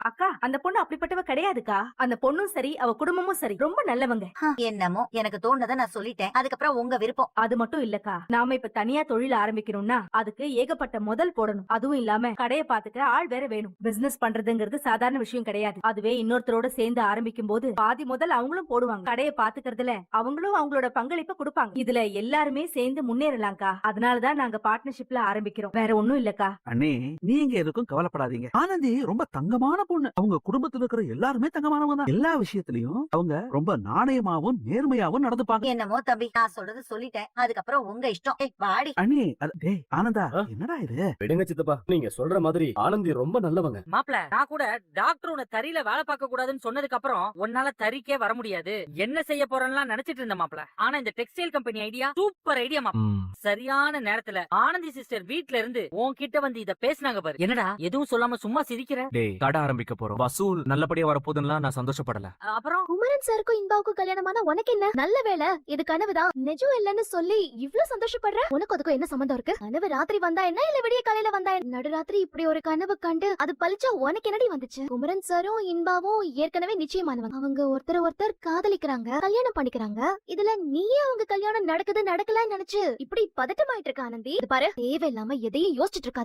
அக்கா அந்த பொண்ணு அப்படிப்பட்டவ கிடையாதுக்கா. அந்த பொண்ணும் சரி அவ குடும்பமும் சரி ரொம்ப நல்லவங்க. என்னமோ எனக்கு தோணுனதை நான் சொல்லிட்டேன். அதுக்கப்புறம் உங்க விருப்பம். அது மட்டும் இல்லக்கா, நாம இப்ப தனியா தொழில் ஆரம்பிக்கணும்னா அதுக்கு ஏகப்பட்ட முதல் போடணும். அதுவும் இல்லாம கடையை பாத்துக்க ஆள் வேற வேணும். பிசினஸ் பண்றதுங்கிறது சாதாரண விஷயம் கிடையாது. அதுவே இன்னொருத்தரோட சேர்ந்து ஆரம்பிக்கும் போது பாதி முதல் அவங்களும் போடுவாங்க. கடையை பாத்துக்கிறதுல அவங்களும் அவங்களோட பங்களிப்பை கொடுப்பாங்க. இதுல எல்லாருமே சேர்ந்து முன்னேறலாம்க்கா. அதனாலதான் நாங்க பார்ட்னர்ஷிப்ல ஆரம்பிக்கிறோம். வேற ஒண்ணும் இல்லக்கா. அண்ணே நீங்க எதுக்கும் கவலைப்படாதீங்க. ஆனந்தி ரொம்ப தங்கமான பொண்ணு. அவங்க குடும்பத்துல இருக்கிற எல்லாருமே தங்கமானவங்க தான். எல்லா விஷயத்திலயும் அவங்க ரொம்ப நாணயமாவும் நேர்மையாவும் நடந்துப்பாங்க. என்னமோ தம்பி, நான் சொல்றது சொல்லிட்டேன். அதுக்கப்புறம் உங்க இஷ்டம். வாடி. அண்ணே டேய் ஆனந்தா, என்னடா இது? விடுங்க சித்தப்பா, நீங்க சொல்ற மாதிரி ஆனந்தி ரொம்ப நல்லவங்க. மாப்ள, நான் கூட டாக்டர் உன்னை தறியில வேலை பார்க்க கூடாதுன்னு சொன்னதுக்கு அப்புறம் உன்னால தறிக்கே வர முடியாது, என்ன செய்ய போறேன்னு நினைச்சிட்டு இருந்த மாப்ள. ஆனா இந்த textile company idea super idea மாப்ள. சரியான நேரத்துல ஆனந்தி சிஸ்டர் வீட்ல இருந்து உன்கிட்ட வந்து இத பேசினாங்க பாரு. என்னடா எதுவும் சொல்லாம சும்மா சிரிக்கிற? டேய், கடை ஆரம்பிக்க போறோம், வசூல் நல்லபடியா வரப்போதுன்னா நான் சந்தோஷப்படல. அப்புறம் குமரன் சாருக்கும் இன்பாவுக்கும் கல்யாணமான உனக்கு என்ன? நல்ல வேலை, இது கனவுதான், நிஜம் இல்லன்னு சொல்லி இவ்ளோ சந்தோஷப்படுற. உனக்கு அதுக்கும் என்ன சம்பந்தம் இருக்கு? கனவு ராத்திரி வந்தா என்ன, இல்ல விடிய காலையில வந்தா என்ன? நடுராத்திரி இப்படி ஒரு கனவு கண்டு அது பழிச்சா உனக்கு என்னடி வந்துச்சு? குமரன் சாரும் இன்பாவும் ஏற்கனவே நிச்சயமானவங்க. அவங்க ஒருத்தர் காதலிக்கிறாங்க, கல்யாணம் பண்ணிக்கிறாங்க. இதுல நீயே அவங்க கல்யாணம் நடக்குது நடக்கலன்னு நினைச்சு இப்படி பதட்டமாயிட்டு இருக்க ஆனந்தி. இது பாரு, தேவையில்லாம எதையும் யோசிச்சுட்டு இருக்காது.